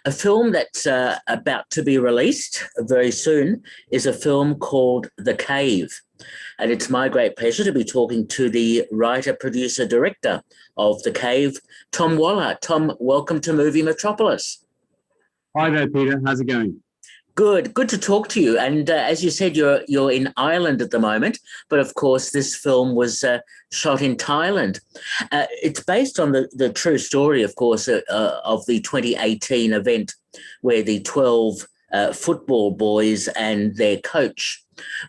A film that's about to be released very soon is a film called The Cave. And it's my great pleasure to be talking to the writer, producer, director of The Cave, Tom Waller. Tom, welcome to Movie Metropolis. Hi there, Peter. How's it going? Good to talk to you. And as you said, you're in Ireland at the moment, but of course this film was shot in Thailand. It's based on the true story, of course, of the 2018 event where the 12 football boys and their coach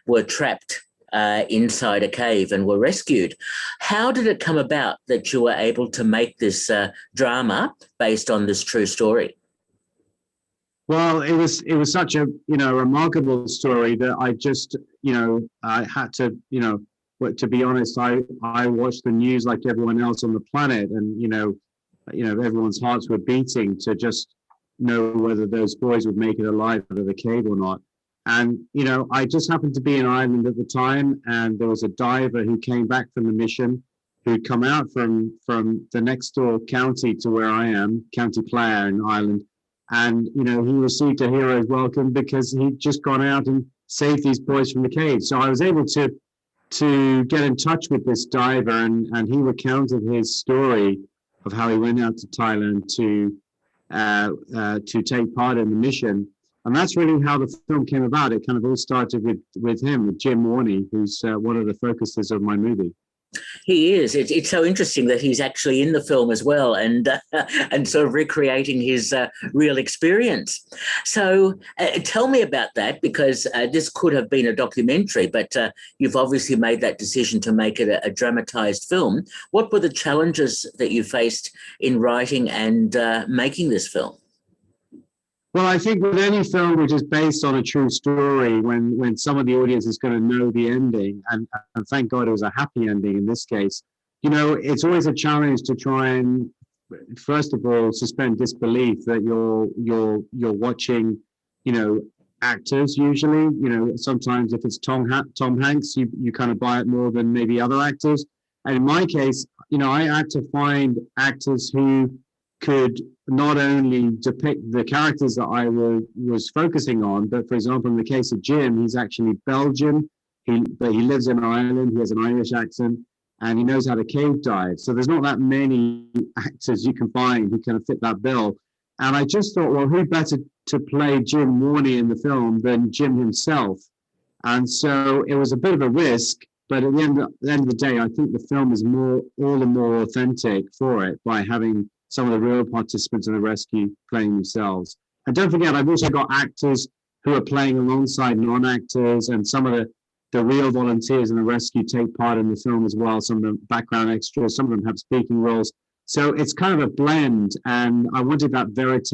were trapped inside a cave and were rescued. How did it come about that you were able to make this drama based on this true story? Well, it was such a remarkable story that I just I had to to be honest, I watched the news like everyone else on the planet, and everyone's hearts were beating to just know whether those boys would make it alive out of the cave or not. And I just happened to be in Ireland at the time, and there was a diver who came back from the mission, who'd come out from the next door county to where I am, County Clare in Ireland. And, he received a hero's welcome because he'd just gone out and saved these boys from the cave. So I was able to get in touch with this diver, and he recounted his story of how he went out to Thailand to take part in the mission. And that's really how the film came about. It kind of all started with him, with Jim Warney, who's one of the focuses of my movie. He is. It's so interesting that he's actually in the film as well, and sort of recreating his real experience. So tell me about that, because this could have been a documentary, but you've obviously made that decision to make it a dramatized film. What were the challenges that you faced in writing and making this film? Well, I think with any film which is based on a true story, when some of the audience is going to know the ending, and thank God it was a happy ending in this case, it's always a challenge to try and, first of all, suspend disbelief that you're watching, actors usually. Sometimes if it's Tom Hanks, you kind of buy it more than maybe other actors. And in my case, I had to find actors who could not only depict the characters that I was focusing on, but for example, in the case of Jim, he's actually Belgian, but he lives in Ireland, he has an Irish accent, and he knows how to cave dive. So there's not that many actors you can find who kind of fit that bill. And I just thought, well, who better to play Jim Warney in the film than Jim himself? And so it was a bit of a risk, but at the end of the day, I think the film is all the more authentic for it by having some of the real participants in the rescue playing themselves. And don't forget, I've also got actors who are playing alongside non-actors, and some of the real volunteers in the rescue take part in the film as well. Some of them background extras, some of them have speaking roles. So it's kind of a blend, and I wanted that verite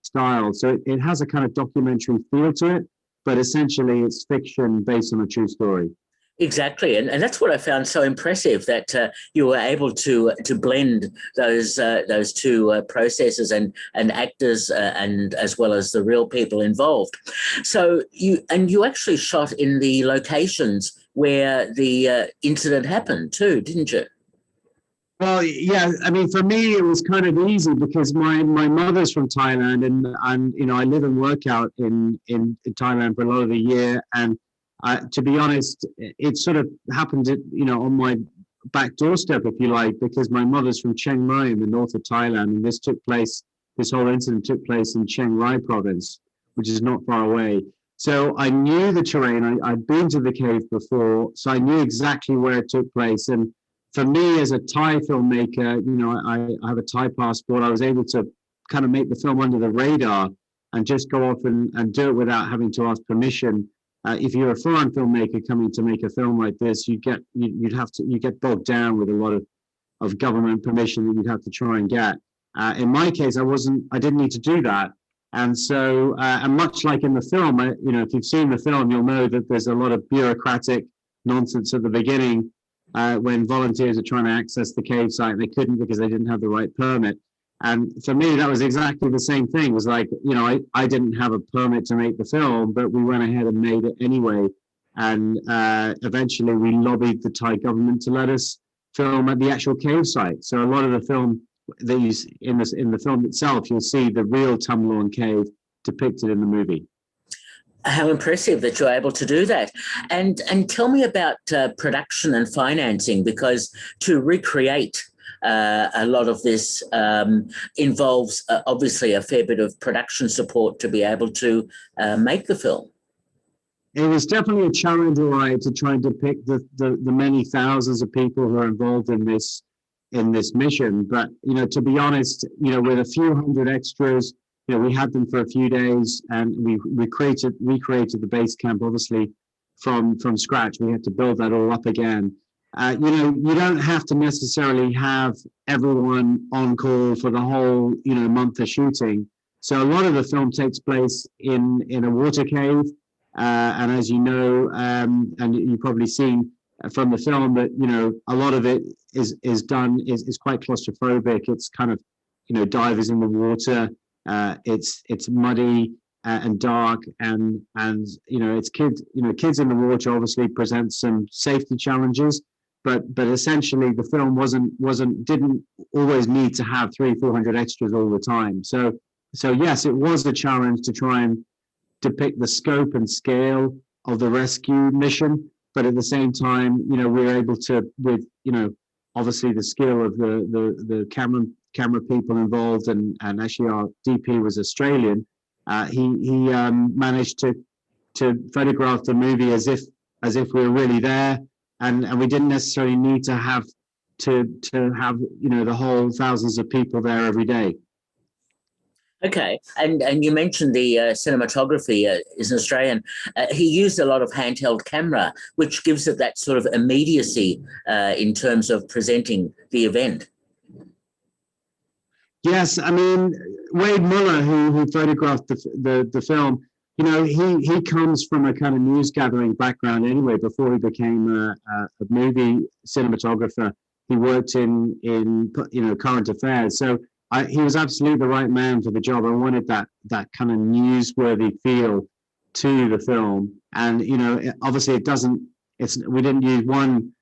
style. So it has a kind of documentary feel to it, but essentially it's fiction based on a true story. Exactly, and that's what I found so impressive, that you were able to blend those two processes and actors and as well as the real people involved. So you actually shot in the locations where the incident happened too, didn't you? Well, yeah. I mean, for me, it was kind of easy because my mother's from Thailand, and I live and work out in Thailand for a lot of the year, and to be honest, it sort of happened, on my back doorstep, if you like, because my mother's from Chiang Mai in the north of Thailand, and this whole incident took place in Chiang Rai province, which is not far away. So I knew the terrain. I'd been to the cave before, so I knew exactly where it took place. And for me, as a Thai filmmaker, I have a Thai passport. I was able to kind of make the film under the radar and just go off and do it without having to ask permission. If you're a foreign filmmaker coming to make a film like this, you get bogged down with a lot of government permission that you'd have to try and get. In my case, I didn't need to do that. And so, and much like in the film, if you've seen the film, you'll know that there's a lot of bureaucratic nonsense at the beginning when volunteers are trying to access the cave site. They couldn't because they didn't have the right permit. And for me, that was exactly the same thing. It was like, I didn't have a permit to make the film, but we went ahead and made it anyway. And eventually we lobbied the Thai government to let us film at the actual cave site. So a lot of the film that you see in the film itself, you'll see the real Tumlorn Cave depicted in the movie. How impressive that you're able to do that. And tell me about production and financing, because to recreate a lot of this involves obviously a fair bit of production support to be able to make the film. It was definitely a challenge, right, to try and depict the many thousands of people who are involved in this mission. But to be honest, with a few hundred extras, we had them for a few days, and we recreated the base camp obviously from scratch. We had to build that all up again. You don't have to necessarily have everyone on call for the whole month of shooting. So a lot of the film takes place in a water cave. And as you know, and you've probably seen from the film that a lot of it is quite claustrophobic. It's kind of divers in the water. It's muddy and dark, and it's kids. Kids in the water obviously present some safety challenges, but essentially the film didn't always need to have 300-400 extras all the time. So yes, it was a challenge to try and depict the scope and scale of the rescue mission, but at the same time, we were able to, with obviously the skill of the camera people involved, and actually our DP was Australian. He managed to photograph the movie as if we were really there, and we didn't necessarily need to have the whole thousands of people there every day. Okay, and you mentioned the cinematography is an Australian. He used a lot of handheld camera, which gives it that sort of immediacy in terms of presenting the event. Yes, I mean, Wade Muller, who photographed the film, he comes from a kind of news gathering background anyway. Before he became a movie cinematographer, he worked in current affairs. So he was absolutely the right man for the job. I wanted that kind of newsworthy feel to the film, and obviously we didn't use one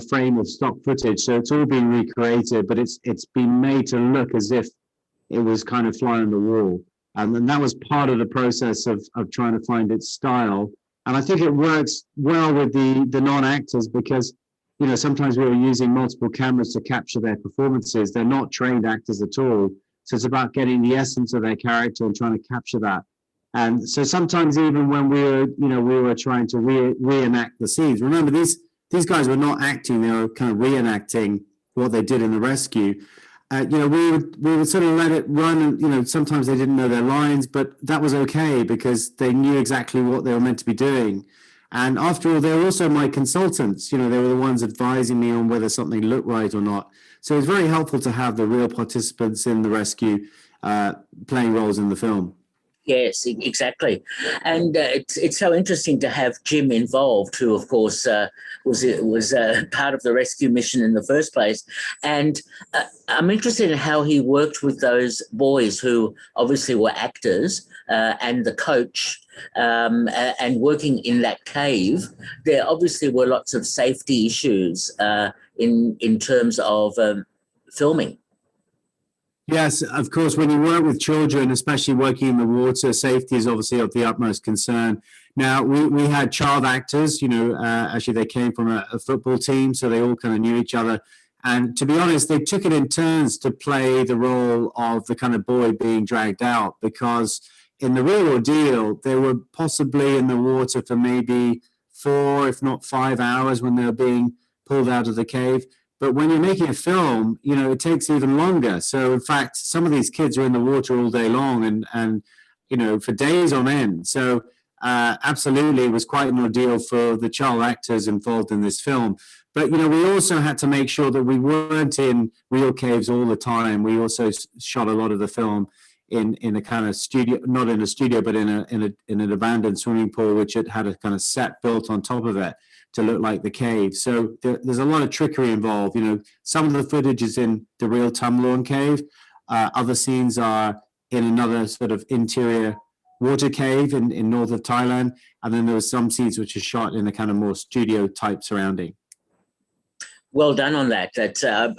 frame of stock footage, so it's all been recreated, but it's been made to look as if it was kind of fly on the wall, and that was part of the process of trying to find its style. And I think it works well with the non-actors, because sometimes we were using multiple cameras to capture their performances. They're not trained actors at all. So it's about getting the essence of their character and trying to capture that. And so sometimes even when we were trying to reenact the scenes, remember these guys were not acting, they were kind of reenacting what they did in the rescue. We would sort of let it run, and sometimes they didn't know their lines, but that was okay because they knew exactly what they were meant to be doing. And after all, they were also my consultants. They were the ones advising me on whether something looked right or not. So it's very helpful to have the real participants in the rescue playing roles in the film. Yes, exactly. And it's so interesting to have Jim involved, who, of course, was part of the rescue mission in the first place. And I'm interested in how he worked with those boys who obviously were actors and the coach, and working in that cave. There obviously were lots of safety issues in terms of filming. Yes, of course, when you work with children, especially working in the water, safety is obviously of the utmost concern. Now, we had child actors, actually they came from a football team, so they all kind of knew each other. And to be honest, they took it in turns to play the role of the kind of boy being dragged out, because in the real ordeal, they were possibly in the water for maybe 4, if not 5 hours when they were being pulled out of the cave. But when you're making a film, it takes even longer. So in fact, some of these kids are in the water all day long and for days on end. So absolutely, it was quite an ordeal for the child actors involved in this film. But, we also had to make sure that we weren't in real caves all the time. We also shot a lot of the film in a kind of studio, not in a studio, but in an abandoned swimming pool, which it had a kind of set built on top of it to look like the cave. So there's a lot of trickery involved. Some of the footage is in the real Tumlorn cave. Other scenes are in another sort of interior water cave in north of Thailand. And then there were some scenes which are shot in a kind of more studio type surrounding. Well done on that.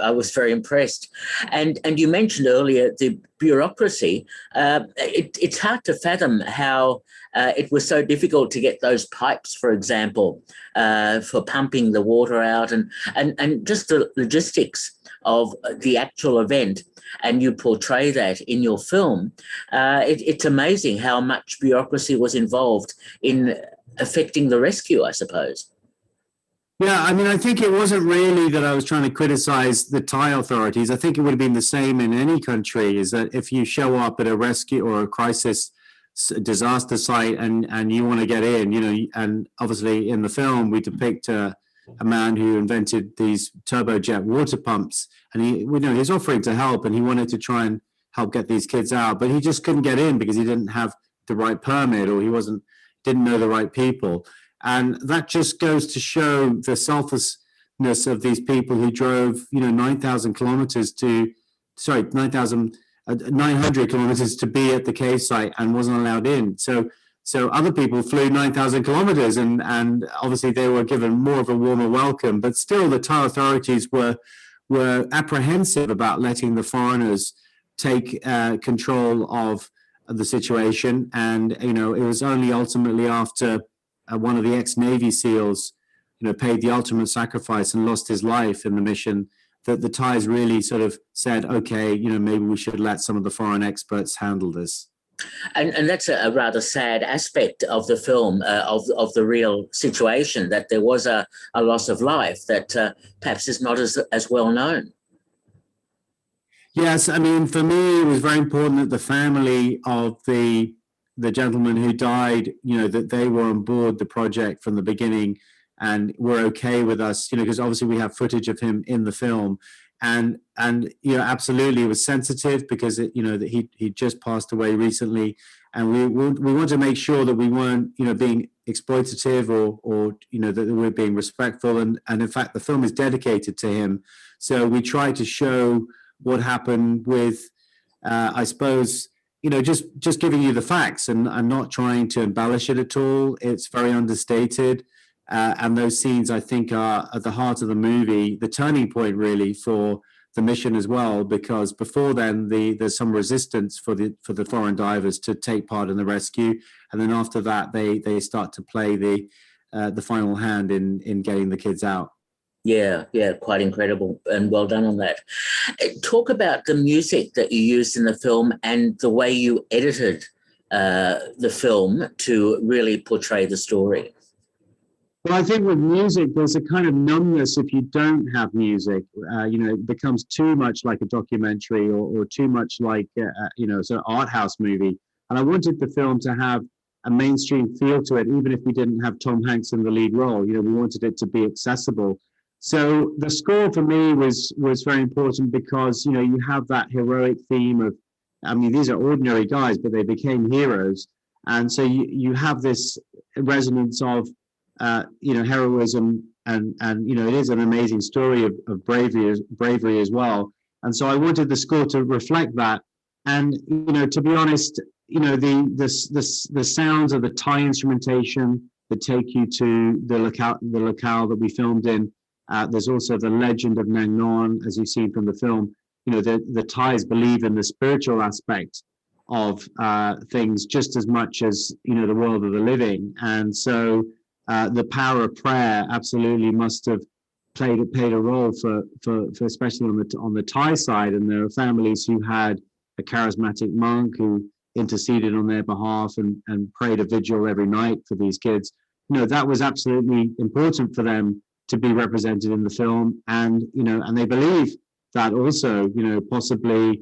I was very impressed. And you mentioned earlier the bureaucracy. It's hard to fathom how it was so difficult to get those pipes, for example, for pumping the water out, and just the logistics of the actual event. And you portray that in your film. It's amazing how much bureaucracy was involved in affecting the rescue, I suppose. Yeah, I mean, I think it wasn't really that I was trying to criticize the Thai authorities. I think it would have been the same in any country, is that if you show up at a rescue or a crisis disaster site and you want to get in, and obviously in the film we depict a man who invented these turbojet water pumps, and he's offering to help, and he wanted to try and help get these kids out, but he just couldn't get in because he didn't have the right permit, or didn't know the right people. And that just goes to show the selflessness of these people who drove, 9,000 kilometers 900 kilometers to be at the cave site and wasn't allowed in. So other people flew 9,000 kilometers, and obviously they were given more of a warmer welcome. But still, the Thai authorities were apprehensive about letting the foreigners take control of the situation. And, it was only ultimately after one of the ex-Navy SEALs, paid the ultimate sacrifice and lost his life in the mission, that the Thais really sort of said, okay, maybe we should let some of the foreign experts handle this. And that's a rather sad aspect of the film, of the real situation, that there was a loss of life that perhaps is not as well known. Yes, I mean, for me, it was very important that the family of the gentleman who died, that they were on board the project from the beginning and were okay with us, because obviously we have footage of him in the film, and absolutely it was sensitive because that he just passed away recently, and we want to make sure that we weren't being exploitative or that we're being respectful, and in fact the film is dedicated to him. So we try to show what happened with, I suppose, just giving you the facts and not trying to embellish it at all. It's very understated. And those scenes, I think, are at the heart of the movie, the turning point really for the mission as well, because before then there's some resistance for the foreign divers to take part in the rescue. And then after that, they start to play the final hand in getting the kids out. Yeah, quite incredible, and well done on that. Talk about the music that you used in the film and the way you edited the film to really portray the story. Well, I think with music, there's a kind of numbness if you don't have music. It becomes too much like a documentary or too much like, sort of art house movie. And I wanted the film to have a mainstream feel to it, even if we didn't have Tom Hanks in the lead role. We wanted it to be accessible. So the score for me was very important because, you have that heroic theme of, I mean, these are ordinary guys, but they became heroes. And so you have this resonance of, heroism and it is an amazing story of bravery as well. And so I wanted the score to reflect that. And, to be honest, the sounds of the Thai instrumentation that take you to the locale that we filmed in. There's also the legend of Nang Non, as you've seen from the film. The Thais believe in the spiritual aspect of things just as much as the world of the living, and so the power of prayer absolutely must have played a role for especially on the Thai side. And there are families who had a charismatic monk who interceded on their behalf and prayed a vigil every night for these kids. That was absolutely important for them to be represented in the film, and and they believe that also possibly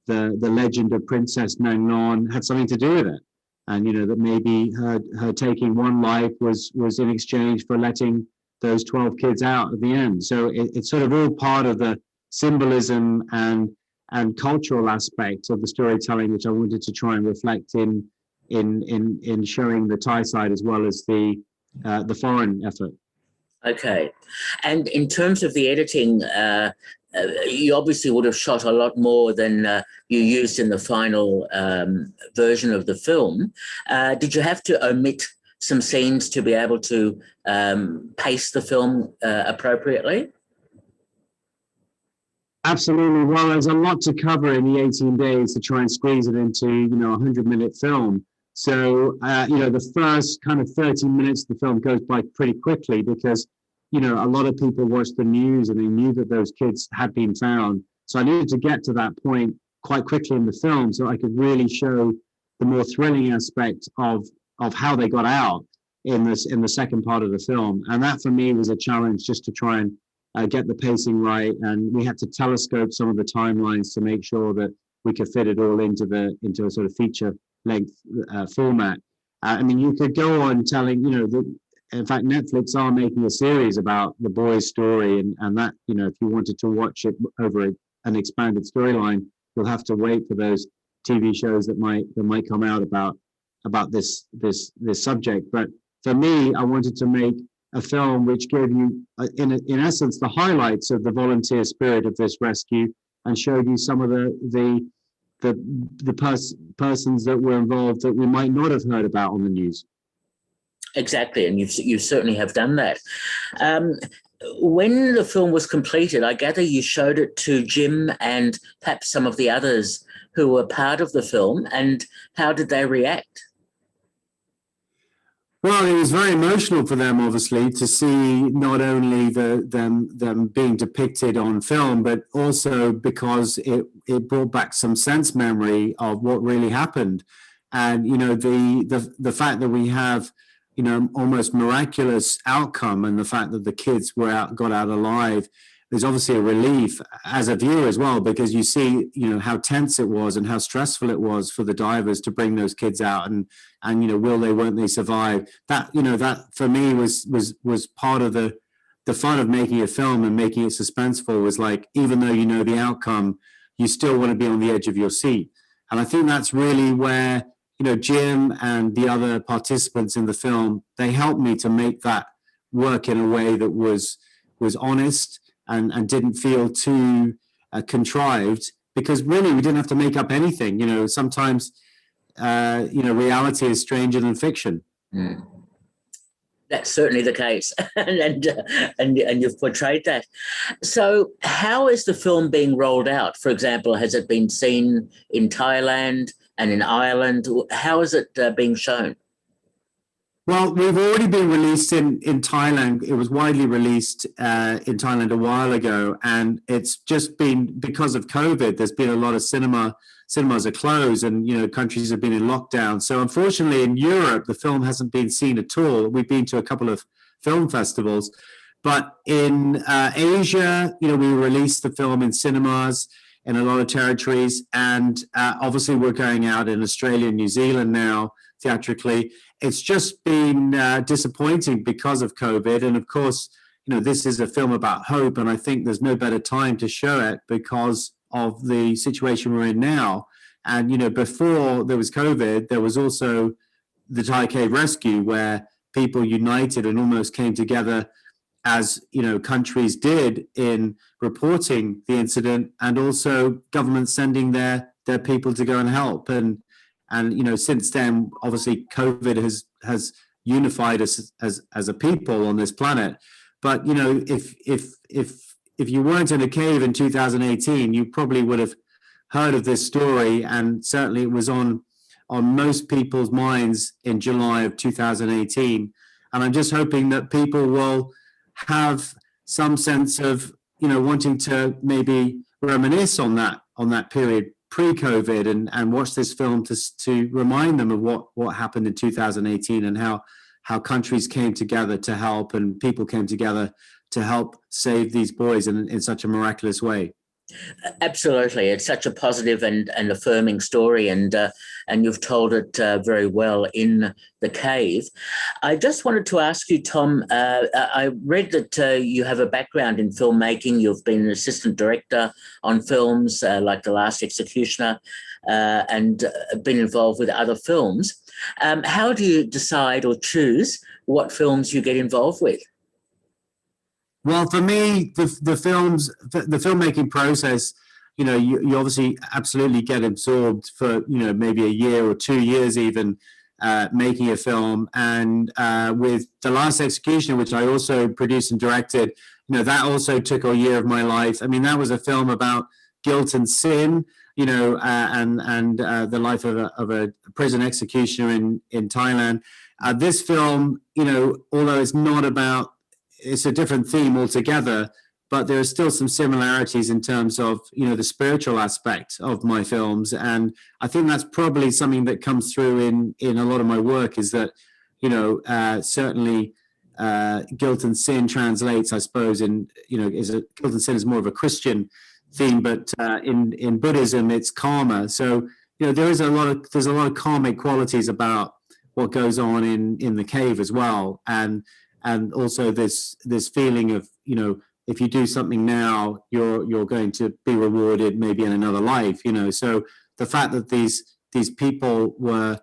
the legend of Princess Nang Non had something to do with it, and that maybe her taking one life was in exchange for letting those 12 kids out at the end. So it's sort of all part of the symbolism and cultural aspect of the storytelling, which I wanted to try and reflect in showing the Thai side as well as the foreign effort. Okay. And in terms of the editing, you obviously would have shot a lot more than you used in the final version of the film. Did you have to omit some scenes to be able to pace the film appropriately? Absolutely. Well, there's a lot to cover in the 18 days to try and squeeze it into, a 100-minute film. So, the first kind of 30 minutes of the film goes by pretty quickly because, a lot of people watched the news and they knew that those kids had been found. So I needed to get to that point quite quickly in the film so I could really show the more thrilling aspect of how they got out in the second part of the film. And that for me was a challenge just to try and get the pacing right, and we had to telescope some of the timelines to make sure that we could fit it all into a sort of feature length format. I mean, you could go on telling, in fact, Netflix are making a series about the boy's story, and that, if you wanted to watch it over an expanded storyline, you'll have to wait for those TV shows that might come out about this subject. But for me, I wanted to make a film which gave you, in essence, the highlights of the volunteer spirit of this rescue, and showed you some of the persons that were involved that we might not have heard about on the news. Exactly, and you certainly have done that. When the film was completed, I gather you showed it to Jim and perhaps some of the others who were part of the film, and how did they react? Well, it was very emotional for them, obviously, to see not only them being depicted on film, but also because it brought back some sense memory of what really happened, and the fact that we have almost miraculous outcome, and the fact that the kids got out alive is obviously a relief as a viewer as well, because you see how tense it was and how stressful it was for the divers to bring those kids out, and won't they survive. That that for me was part of the fun of making a film and making it suspenseful, was like, even though the outcome, you still want to be on the edge of your seat. And I think that's really where Jim and the other participants in the film, they helped me to make that work in a way that was honest and didn't feel too contrived, because really we didn't have to make up anything. Sometimes reality is stranger than fiction. Mm. That's certainly the case, and you've portrayed that. So, how is the film being rolled out? For example, has it been seen in Thailand and in Ireland? How is it being shown? Well, we've already been released in Thailand. It was widely released in Thailand a while ago, and it's just been, because of COVID, there's been a lot of cinemas are closed, and countries have been in lockdown. So unfortunately, in Europe, the film hasn't been seen at all. We've been to a couple of film festivals, but in Asia, we released the film in cinemas in a lot of territories, and obviously we're going out in Australia and New Zealand now theatrically. It's just been disappointing because of COVID. And of course, this is a film about hope, and I think there's no better time to show it because of the situation we're in now. And, before there was COVID, there was also the Thai Cave Rescue, where people united and almost came together, as countries did, in reporting the incident, and also governments sending their people to go and help. And since then, obviously, COVID has unified us as a people on this planet. But if you weren't in a cave in 2018, you probably would have heard of this story, and certainly it was on most people's minds in July of 2018. And I'm just hoping that people will have some sense of wanting to maybe reminisce on that period pre-COVID, and watch this film to remind them of what happened in 2018, and how countries came together to help, and people came together to help save these boys in such a miraculous way. Absolutely, it's such a positive and affirming story, and you've told it very well in The Cave. I just wanted to ask you, Tom. I read that you have a background in filmmaking. You've been an assistant director on films like The Last Executioner, and been involved with other films. How do you decide or choose what films you get involved with? Well, for me, the filmmaking process, you obviously absolutely get absorbed for maybe a year or 2 years even, making a film. And with The Last Executioner, which I also produced and directed, that also took a year of my life. I mean, that was a film about guilt and sin, and the life of a prison executioner in Thailand. This film, although it's a different theme altogether, but there are still some similarities in terms of, the spiritual aspect of my films. And I think that's probably something that comes through in a lot of my work, is that, certainly guilt and sin translates, I suppose, guilt and sin is more of a Christian theme, but in Buddhism, it's karma. So, there's a lot of karmic qualities about what goes on in the cave as well. And also this feeling of, if you do something now, you're going to be rewarded maybe in another life, So the fact that these people were,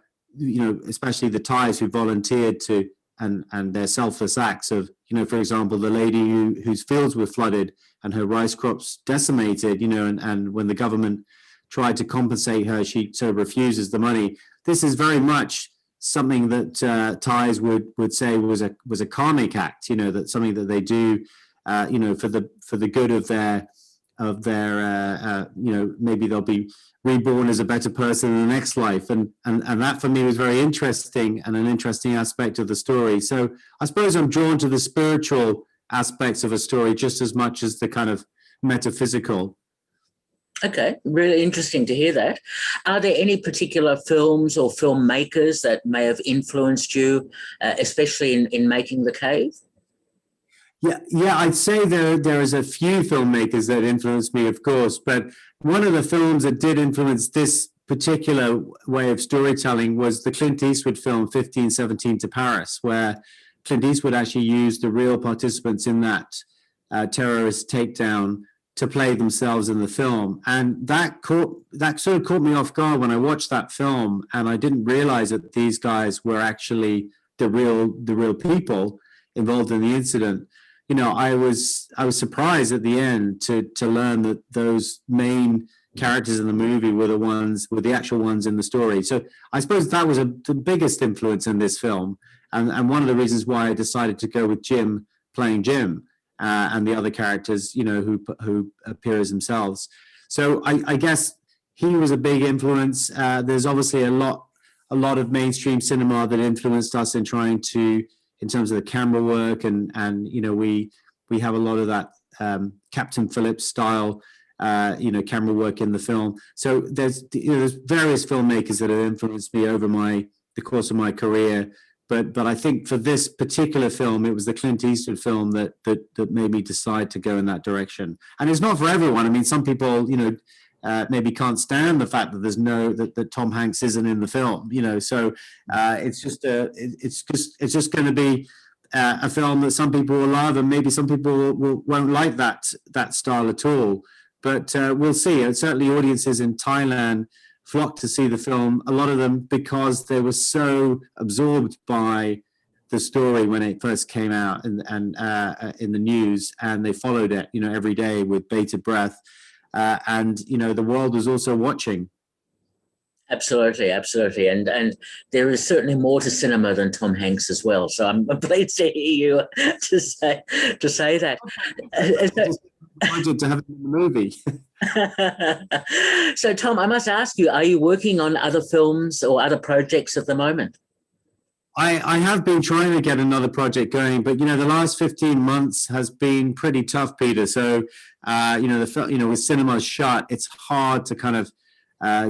especially the Thais who volunteered to, and their selfless acts of, for example, the lady whose fields were flooded and her rice crops decimated, and when the government tried to compensate her, she so refuses the money. This is very much something that Thais would say was a karmic act, that's something that they do, for the good of their maybe they'll be reborn as a better person in the next life, and that for me was very interesting and an interesting aspect of the story. So I suppose I'm drawn to the spiritual aspects of a story just as much as the kind of metaphysical. Okay, really interesting to hear that. Are there any particular films or filmmakers that may have influenced you, especially in making The Cave? Yeah, I'd say there is a few filmmakers that influenced me, of course, but one of the films that did influence this particular way of storytelling was the Clint Eastwood film 1517 to Paris, where Clint Eastwood actually used the real participants in that terrorist takedown to play themselves in the film. And that sort of caught me off guard when I watched that film, and I didn't realize that these guys were actually the real people involved in the incident. I was surprised at the end to learn that those main characters in the movie were the actual ones in the story. So I suppose that was the biggest influence in this film, and one of the reasons why I decided to go with Jim playing Jim, and the other characters, who appear as themselves. So I guess he was a big influence. There's obviously a lot of mainstream cinema that influenced us in terms of the camera work, and we have a lot of that Captain Phillips style camera work in the film. So there's various filmmakers that have influenced me over the course of my career. But I think for this particular film, it was the Clint Eastwood film that made me decide to go in that direction. And it's not for everyone. I mean, some people, maybe can't stand the fact that that Tom Hanks isn't in the film. So it's just going to be a film that some people will love, and maybe some people won't like that style at all. But we'll see. And certainly, audiences in Thailand flocked to see the film, a lot of them because they were so absorbed by the story when it first came out and in the news, and they followed it, every day with bated breath. And the world was also watching. Absolutely. And there is certainly more to cinema than Tom Hanks as well. So I'm pleased to hear you to say that. Wanted to have it in the movie. So, Tom, I must ask you, are you working on other films or other projects at the moment? I have been trying to get another project going, but the last 15 months has been pretty tough, Peter. So with cinemas shut, it's hard to kind of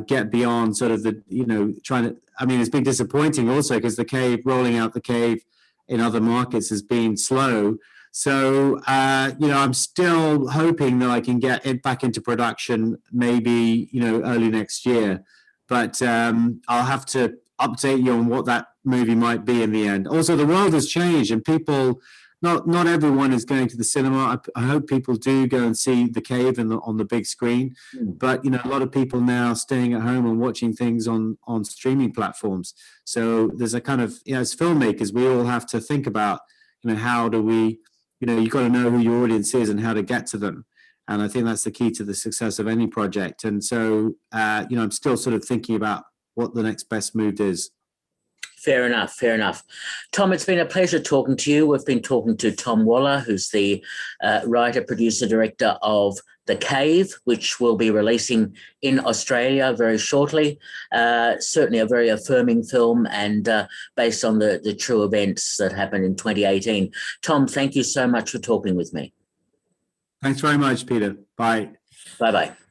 get beyond sort of it's been disappointing also because rolling out the Cave in other markets has been slow. So, I'm still hoping that I can get it back into production maybe, early next year. But I'll have to update you on what that movie might be in the end. Also, the world has changed, and people, not everyone is going to the cinema. I hope people do go and see The Cave on the big screen. But, a lot of people now staying at home and watching things on streaming platforms. So there's a kind of, as filmmakers, we all have to think about, how do we, you've got to know who your audience is and how to get to them. And I think that's the key to the success of any project. And so, I'm still sort of thinking about what the next best move is. Fair enough. Fair enough. Tom, it's been a pleasure talking to you. We've been talking to Tom Waller, who's the writer, producer, director of The Cave, which will be releasing in Australia very shortly. Certainly a very affirming film and based on the true events that happened in 2018. Tom, thank you so much for talking with me. Thanks very much, Peter. Bye. Bye-bye.